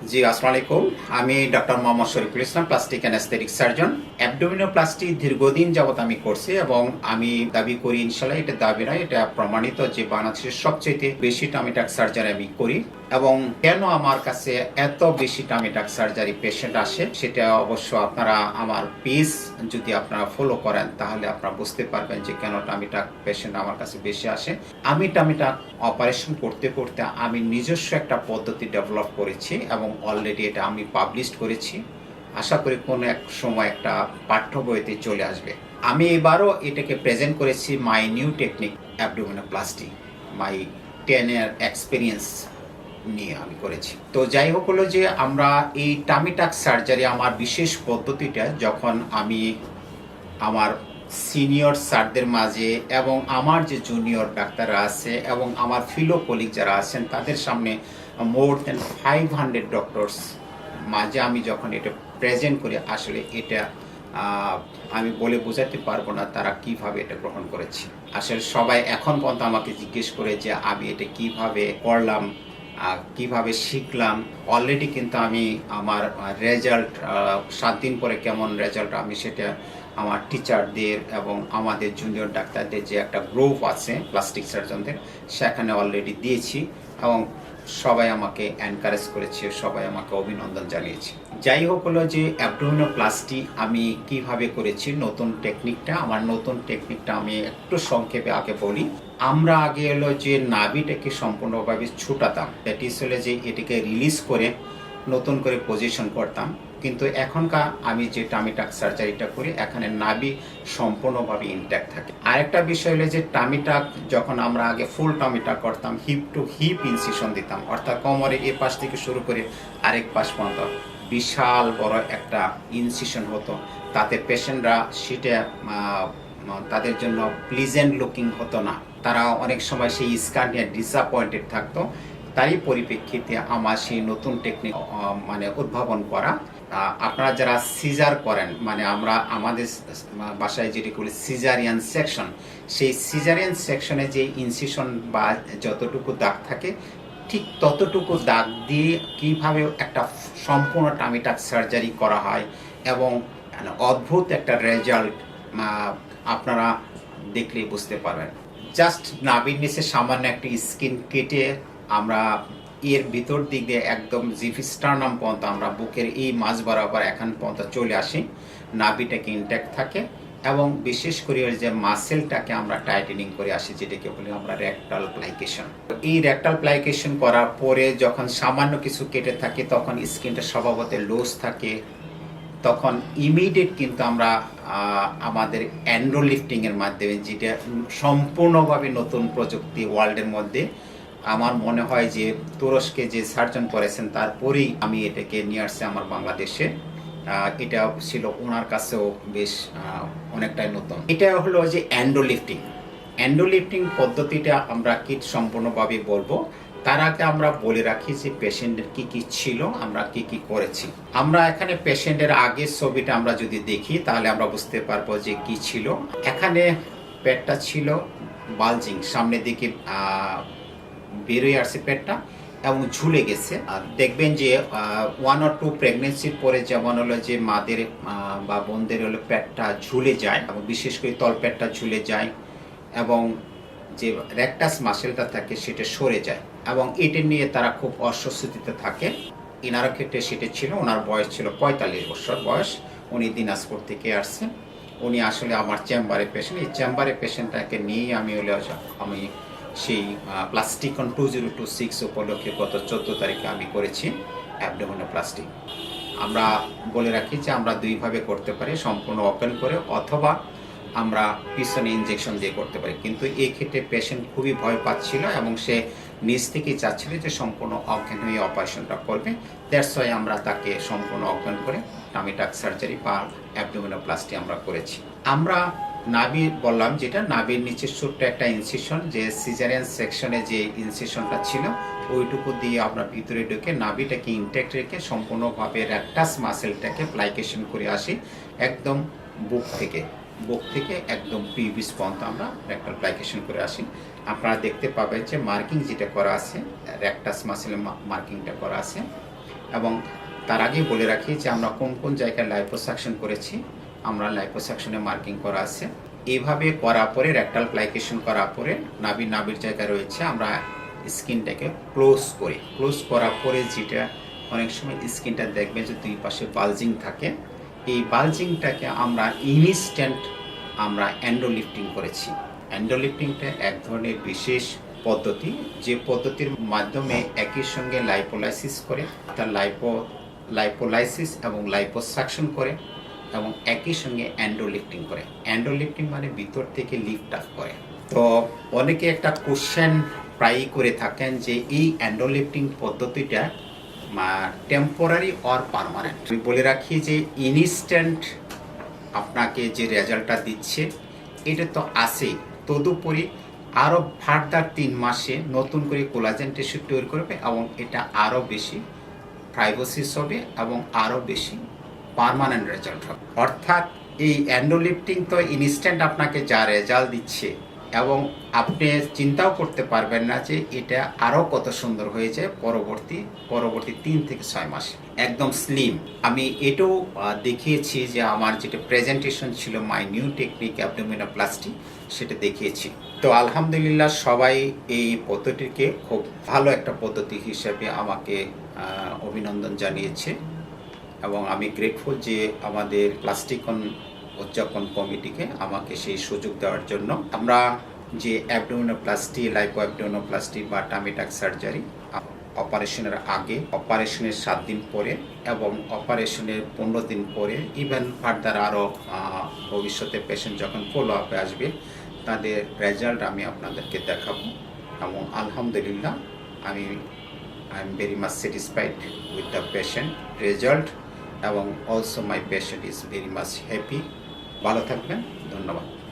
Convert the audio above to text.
জি, আসসালামু আলাইকুম। আমি doctor Mohammad Shariful Islam, plastic and aesthetic surgeon. Abdominoplasty দীর্ঘদিন যাবত আমি করছি এবং আমি দাবি করি, ইনশাল্লাহ এটা দাবি নয়, এটা প্রমাণিত যে বাংলাদেশের সবচেয়ে বেশি টামিটাক সার্জারি আমি করি। এবং কেন আমার কাছে এত বেশি টামিটাক সার্জারি পেশেন্ট আসে সেটা অবশ্য আপনারা আমার পেজ যদি আপনারা ফলো করেন তাহলে আপনারা বুঝতে পারবেন যে কেন টামিটাক পেশেন্ট আমার কাছে বেশি আসে। আমি টামিটাক অপারেশন করতে করতে আমি নিজস্ব একটা পদ্ধতি ডেভেলপ করেছি এবং অলরেডি এটা আমি পাবলিশ করেছি। আশা করি কোনো এক সময় একটা পাঠ্য বইতে চলে আসবে। আমি এবারও এটাকে প্রেজেন্ট করেছি my new technique abdominoplasty, my 10 year experience নিয়ে আমি করেছি। তো যাই হোক হলো যে আমরা এই টামিটাক সার্জারি আমার বিশেষ পদ্ধতিটা যখন আমি আমার সিনিয়র স্যারদের মাঝে এবং আমার যে জুনিয়র ডাক্তাররা আছে এবং আমার ফিলো কলিগ যারা আছেন তাদের সামনে মোর দেন 500 ডক্টরস মাঝে আমি যখন এটা প্রেজেন্ট করি, আসলে এটা আমি বলে বোঝাতে পারবো না তারা কিভাবে এটা গ্রহণ করেছে। আসলে সবাই এখন পর্যন্ত আমাকে জিজ্ঞেস করে যে আমি এটা কিভাবে করলাম, কিভাবে শিখলাম। অলরেডি কিন্তু আমি আমার রেজাল্ট 7 দিন পরে কেমন রেজাল্ট আমি সেটা আমার টিচারদের এবং আমাদের জুনিয়র ডাক্তারদের যে একটা গ্রুপ আছে প্লাস্টিক সার্জনদের, সেখানে অলরেডি দিয়েছি এবং সবাই আমাকে এনকারেজ করেছে, সবাই আমাকে অভিনন্দন জানিয়েছে। যাই হোক হলো যে অ্যাবডোমিনোপ্লাস্টি আমি কিভাবে করেছি, নতুন টেকনিকটা আমি একটু সংক্ষেপে আগে বলি। আমরা আগে হলো যে নাভিটাকে সম্পূর্ণভাবে ছুটাতাম, দ্যাট ইজ হলে যে এটাকে রিলিজ করে নতুন করে পজিশন করতাম। কিন্তু এখনকার আমি যে টামিটাক সার্জারিটা করি এখানে নাভি সম্পূর্ণভাবে ইনট্যাক্ট থাকে। আরেকটা বিষয় হলো যে টামিটাক যখন আমরা আগে ফুল টামিটাক করতাম, হিপ টু হিপ ইনসিশন দিতাম, অর্থাৎ কোমরে এ পাশ থেকে শুরু করে আরেক পাশ পর্যন্ত বিশাল বড় একটা ইনসিশন হতো। তাতে পেশেন্টরা সেটা তাদের জন্য প্লিজেন্ট লুকিং হতো না, তারা অনেক সময় সেই স্ক্যান নিয়ে ডিসঅ্যাপয়েন্টেড থাকতো। তারই পরিপ্রেক্ষিতে আমার সেই নতুন টেকনিক উদ্ভাবন করা। আপনারা যারা সিজার করেন, আমরা আমাদের বাসায় যেটি করি সিজারিয়ান সেকশন, সেই সিজারিয়ান সেকশনে যে ইনসিশন বা যতটুকু দাগ থাকে ঠিক ততটুকু দাগ দিয়ে কিভাবে একটা সম্পূর্ণ টামিটাক সার্জারি করা হয় এবং অদ্ভুত একটা রেজাল্ট আপনারা দেখলেই বুঝতে পারবেন। জাস্ট নাভির নিচে সামান্য একটা স্কিন কেটে আমরা এর ভিতর দিক দিয়ে একদম জিফিস্টারনাম পর্যন্ত আমরা বুকের এই মাঝ বরাবর এখান পর্যন্ত চলে আসি, নাভিটাকে ইনট্যাক্ট থাকে এবং বিশেষ করে যে মাসেলটাকে আমরা টাইটেনিং করে আসি, যেটাকে বলি আমরা রেকটাল প্লাইকেশন। এই রেকটাল প্লাইকেশন করার পরে যখন সামান্য কিছু কেটে থাকে তখন স্কিনটা স্বভাবত লুজ থাকে, তখন ইমিডিয়েট কিন্তু আমরা আমাদের অ্যান্ড্রো লিফটিংয়ের মাধ্যমে, যেটা সম্পূর্ণভাবে নতুন প্রযুক্তি ওয়ার্ল্ডের মধ্যে, আমার মনে হয় যে তুরস্কে যে সার্জন করেছেন তারপরেই আমি এটাকে নিয়ে আসছি আমার বাংলাদেশে। এটা ছিল ওনার কাছেও বেশ অনেকটাই নতুন। এটা হলো যে অ্যান্ড্রো লিফটিং পদ্ধতিটা আমরা কি সম্পূর্ণভাবে বলবো, তার আগে আমরা বলে রাখি যে পেশেন্টের কি কি ছিল, আমরা কি কি করেছি। আমরা এখানে পেশেন্টের আগের ছবিটা আমরা যদি দেখি তাহলে আমরা বুঝতে পারবো যে কি ছিল। এখানে পেটটা ছিল বালজিং, সামনের দিকে বেরোয় আসছে পেটটা এবং ঝুলে গেছে। দেখবেন যে 1 or 2 প্রেগনেন্সির পরে যেমন হলো যে মাদের বা বোনদের হলো পেটটা ঝুলে যায় এবং বিশেষ করে তলপেটটা ঝুলে যায় এবং যে রেকটাস মাসেলটা থাকে সেটা সরে যায় এবং এটা নিয়ে তারা খুব অস্বস্তিতে থাকে। এনার ক্ষেত্রে সেটা ছিল, ওনার বয়স ছিল 45 বছর বয়স, উনি দিনাজপুর থেকে আসছেন। উনি আসলে আমার চেম্বারে পেশেন্ট, এই চেম্বারে পেশেন্টটাকে নিয়েই আমি সেই প্লাস্টিকন 2026 উপলক্ষে গত 14 তারিখে আমি করেছি অ্যাবডোমিনোপ্লাস্টি। আমরা বলে রাখি যে আমরা দুইভাবে করতে পারি, সম্পূর্ণ ওপেন করে অথবা আমরা পিছনে ইনজেকশন দিয়ে করতে পারি। কিন্তু এই ক্ষেত্রে পেশেন্ট খুবই ভয় পাচ্ছিল এবং সে নিজ থেকেই চাচ্ছিল যে সম্পূর্ণ অজ্ঞান হয়ে অপারেশনটা করবে। দ্যাটস ওয়াই আমরা তাকে সম্পূর্ণ অজ্ঞান করে টামিটাক সার্জারি বা অ্যাবডোমিনোপ্লাস্টি আমরা করেছি। আমরা নাভি বললাম, যেটা নাভির নিচে ছোট্ট একটা ইনসিশন, যে সিজারিয়ান সেকশনে যে ইনসিশনটা ছিল ওইটুকু দিয়ে আমরা ভিতরে ঢুকে নাভিটাকে ইনট্যাক্ট রেখে সম্পূর্ণভাবে রেকটাস মাসেলটাকে প্লাইকেশন করে আসি একদম বুক থেকে একদম পিভিস পর্যন্ত আমরা রেকটাল প্লাইকেশন করে আসি। আপনারা দেখতে পাবেন যে মার্কিং যেটা করা আছে, রেকটাস মাসেলের মার্কিংটা করা আছে এবং তার আগে বলে রাখি যে আমরা কোন কোন জায়গায় লাইপোসাকশন করেছি। আমরা লাইপোসাকশনে মার্কিং করা আছে। এইভাবে করার পরে রেকটাল প্লাইকেশন করার পরে নাভির জায়গায় রয়েছে আমরা স্কিনটাকে ক্লোজ করার পরে যেটা অনেক সময় স্কিনটা দেখবে যে দুই পাশে বালজিং থাকে, এই বালজিংটাকে আমরা ইনস্ট্যান্ট আমরা এন্ডোলিফটিং করেছি। এন্ডোলিফটিংটা এক ধরনের বিশেষ পদ্ধতি, যে পদ্ধতির মাধ্যমে একই সঙ্গে লাইপোলাইসিস করে, তার লাইপোলাইসিস এবং লাইপোসাকশন করে এবং একই সঙ্গে এন্ডোলিফটিং করে। এন্ডোলিফটিং মানে ভিতর থেকে লিফট আপ করে। তো অনেকে একটা কোশ্চেন প্রায়ই করে থাকেন যে এই এন্ডোলিফটিং পদ্ধতিটা টেম্পোরারি অর পার্মানেন্ট। আমি বলে রাখি যে ইনস্ট্যান্ট আপনাকে যে রেজাল্টটা দিচ্ছে এটা তো আছেই, তদুপরি আরও ফার্দার 3 মাসে নতুন করে কোলাজেন টিস্যু তৈরি করবে এবং এটা আরও বেশি ফাইব্রোসিস হবে এবং আরও বেশি পার্মানেন্ট রেজাল্ট হবে। অর্থাৎ এই এন্ডোলিফটিং তো ইনস্ট্যান্ট আপনাকে যা রেজাল্ট দিচ্ছে এবং আপনি চিন্তাও করতে পারবেন না যে এটা আরও কত সুন্দর হয়ে যায় পরবর্তী 3 থেকে 6 মাসে একদম স্লিম। আমি এটাও দেখিয়েছি যে আমার যেটা প্রেজেন্টেশন ছিল মাই নিউ টেকনিক অ্যাবডোমিনোপ্লাস্টি, সেটা দেখিয়েছি। তো আলহামদুলিল্লাহ সবাই এই পদ্ধতিকে খুব ভালো একটা পদ্ধতি হিসেবে আমাকে অভিনন্দন জানিয়েছে এবং আমি গ্রেটফুল যে আমাদের প্লাস্টিকন উদযাপন কমিটিকে আমাকে সেই সুযোগ দেওয়ার জন্য। আমরা যে অ্যাবডোমিনোপ্লাস্টি, লাইপো অ্যাবডোমিনোপ্লাস্টি বা টামি টাক সার্জারি অপারেশনের আগে, অপারেশনের 7 দিন পরে এবং অপারেশনের 15 দিন পরে, ইভেন ফার্দার আরও ভবিষ্যতে পেশেন্ট যখন ফলো আপে আসবে তাদের রেজাল্ট আমি আপনাদেরকে দেখাবো এবং আলহামদুলিল্লাহ I am very much satisfied with the patient result এবং also my patient is very much happy. ভালো থাকবেন, ধন্যবাদ।